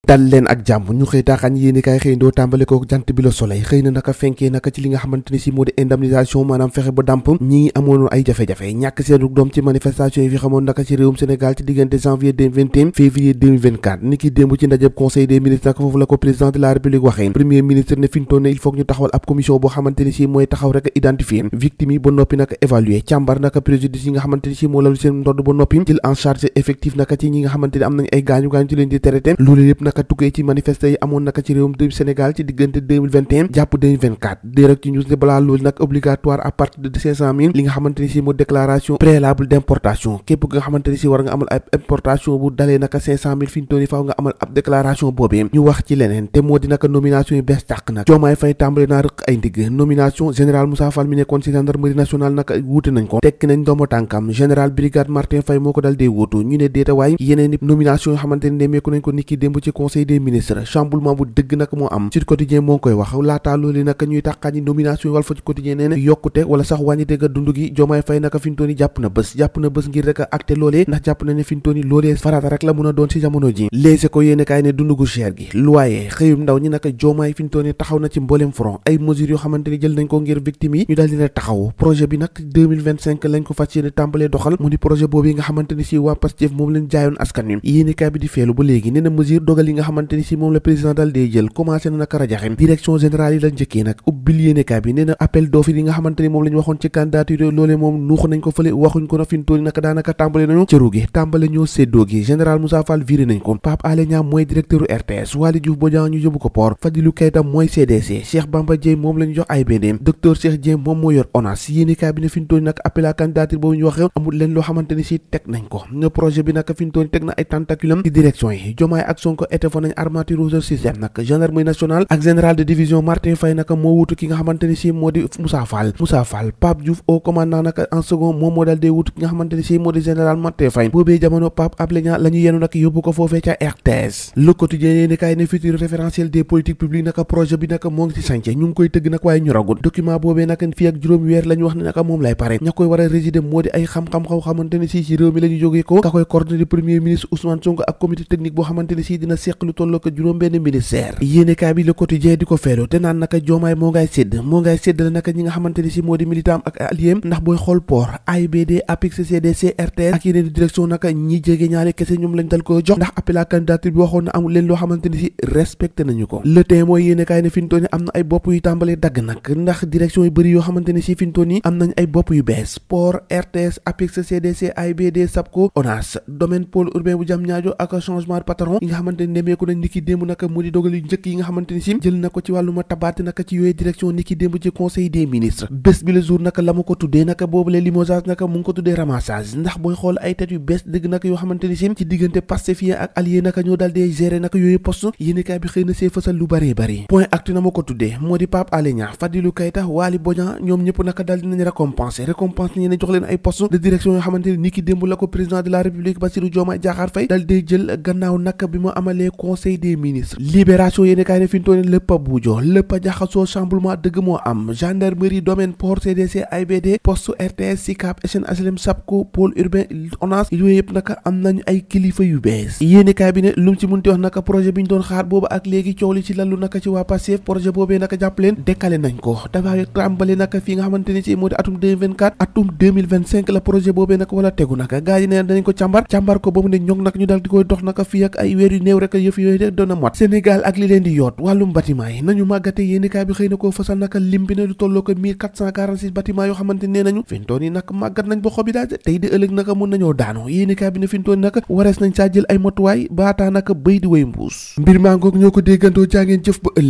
dal leen ak jàmm ñu xëy taaxaan yéeni kaay xëy ndoo tàmbale ko jant bi Le Soleil xëy na naka fenkee naka ci li nga xamante ni si moo di indemnisation maanaam fexe ba dàmp ñi amoon ay jafe-jafe ñàkk seenu doom ci manifestation yi fi xamoon naka ci réewum Sénégal ci diggante janvier 2021 février 2024 ni ki démb ci ndajeb conseil des ministres naka foofu la ko président de la république waxee premier ministre ne fintoon ne il faut ñu taxawal ab commission boo xamante ni si mooy taxaw rek identifier victimes yi ba noppi naka évaluer càmbar naka préjudice yi nga xamante ni si moo lalu seen ndodd ba noppi jël en charge effectif naka ci ñi nga xamante ni am nañ ay gaañu-gaañu ci leen di traité loolu yëpp naka tukkee ci manifestation yi amoon naka ci réewum Sénégal ci diggante 2021 jàpp 2024 direct ci news ne balaa loolu nag obligatoire à partir de 500 000 li nga xamante ni si moo déclaration préalable d'importation képp nga xamante ni si war nga amal ab importation bu dalee naka 500 000 fi ñu toll nii faaw nga amal ab déclaration boobee ñu wax ci leneen te moo di naka nomination yu bees tàq nag Diomaye Faye tàmbale naa rëq ay ndigg nomination général Moussa Fall mi nekkoon ci gendarmerie nationale naka wuute nañ ko tekki nañ doomu tànkam général brigade Martin Faye moo ko dal dee wuutu ñu ne déeta waaye yeneen i nomination yoo xamante ni nemeeku nañ ko niki démb ci conseil des ministres chamboulement bu dëgg nag moo am Sud Quotidien moo ngi koy wax laataa loolu nag ñuy tàqaat ñi nomination yi Walf Quotidien nee na yokkute wala sax wàññite ga dund gi Diomaye Faye naka fintooni jàpp na bés ngir rek acté loolee ndax jàpp na ne fintooni loolee farata rek la mun a doon ci jamono ji léegi ko yéene kaay ne dund gu cher gi loyer xëyum ndaw ñi naka Diomaye fintooni taxaw na ci mboolem front ay mesures yoo xamante ni jël nañ ko ngir victimes yi ñu daal dina taxaw projet bi nag 2025 lañ ko fas yéene tàmbalee doxal mu di projet boobu yi nga xamante ni si waa Pastef moom lañ jaayoon askan wi yéene kaay bi di feelu ba léegi nee na mesure dogal yi nga xamante ni si moom la président dal dee jël commencé na naka rajaxe direction générale yi la njëkkee nag ubbil yéene kaay bi nee na appel d'offre yi nga xamante ni moom la ñu waxoon ci candidature loolee moom nuux nañ ko fële waxuñ ko na fintooni naka daanaka tàmbale nañu cëru gi tàmbale ñoo séddoo gi général Moussa Fall viré nañ ko Pape Alé Niang mooy directeur RTS Waly Diouf Bodian ñu yóbbu ko port Fadilou Keita mooy CDC Cheikh Bamba Dièye moom la ñu jox AIBD docteur Cheikh Dieng moom moo yor ONAS yéene kaay bi ne fintooni nag appel à candidature boobu ñu waxee amul leen loo xamante ni si teg nañ ko ne projet bi nag fintooni teg na ay tentaculam ci direction yi Diomaye ak Sonko étofé nañ armature au système nag gendarmerie nationale ak général de division Martin Faye naka moo wutu ki nga xamante ni si moo di Moussa Fall Pape Diouf au commandant naka en second moom moo daal dee wutu ki nga xamante ni si moo di général Martin Faye boobee jamono Pape Alé Niang la ñu yenu nag yóbbu ko foofee ca RTS Le Quotidien yéeni kaay ne futur référentiel des politiques publiques naka projet bi naka moo ngi ci sànce ñu ngi koy tëgg nag waaye ñoragul document boobee naka fii ak juróomi weer la ñu wax ne naka moom lay pare ña koy war a résider moo di ay xam-xam xamante ni si ci réew mi la ñu jógee ko ka koy coordonné premier ministre Ousmane Sonko ak comité technique boo xamante ni si dina seq lu tolloo ko juróom benn ministère yéeni kaay bi Le Quotidien di ko feelu te naan naka Diomaye moo ngay sédd la naka ñi nga xamante ni si moo di militant ak alliéem ndax booy xool port AIBD APIX CDC RTS ak yeneen di direction naka ñi jege ñaari kese ñoom lañ dal koy jox ndax appel à candidature bi waxoon na amul leen loo xamante ni si respecté nañu ko le temps mooy yéene kaay ne fintoon yi am na ay bopp yu tàmbalee dagg nag ndax direction yu bëri yoo xamante ni si fintoon yi am nañ ay bopp yu bees port RTS APIX CDC AIBD SAPCO ONAS domaine pôle urbain bu Diamniadio ak changement de patron yi nga xamante ni nemeeku nañ ni ki démb naka mu di dogal yu njëkk yi nga xamante ni si jël na ko ci wàlluma tabaate naka ci yooyu direction ni ki démb ci conseil des ministres bés bi le jour naka la ma ko tuddee naka boobu le limogeage naka mu ngi ko tuddee ramassage ndax booy xool ay tête yu bees dëgg naka yoo xamante ni si ci diggante Pastefien ak allié naka ñoo daal dee gérer naka yooyu poste yéenekaay bi xëy na see fësal lu bëree bëri point actu na ma ko tuddee moo di Pape Alé Niang Fadilou Keita Waly Bodian ñoom ñëpp naka daal dinañ récompense ñi ne jox leen ay poste de direction yoo xamante ni ki démb la ko président de la république Bassirou Diomaye Diakhar Faye daal dee jël gannaaw naka bi mu amalee conseil des ministres libération yéenekaay ne fi ñu toone lépp a buujoo lépp a jaxasoo chamboulement dëgg moo am gendarmerie domaine port CDC AIBD poste RTS SICAP SN SAPCO pôle urbain ONAS yooyu yëpp naka am nañu ay kilifa yu bees yéenekaay bi ne lu mu ci munti wax naka projet bi ñu doon xaar boobu ak léegi coow li ci lallu naka ci waa Pastef projet boobee naka jàpp leen décalé nañ ko dafa tàmbale naka fii nga xamante ni ci moo di atum 2024 atum 2025 la projet boobee naka wala tegu naka gars yi ne danañ ko càmbar ko ba mu ne ñoŋ nag ñu daal di koy dox naka fii ak ay weer yu néew rek yëf yooyu rek doon na mot Sénégal ak li leen di yoot wàllum bâtiment yi nañu màggate yéenekaay bi xëy na koo fasal naka lim bi ne lu tolloo ko 1446 bâtiment yoo xamante nee nañu fintoon yi nag màggat nañ ba xobi daal tey di ëllëg naka mun nañoo daanu yéenekaay bi ne fintoon naka warees nañ saa jël ay motuwaay baataa naka bëy di way mbuus mbir maa ngoog ñoo ko déggantoo jaa ngeen jëf ba ëllëg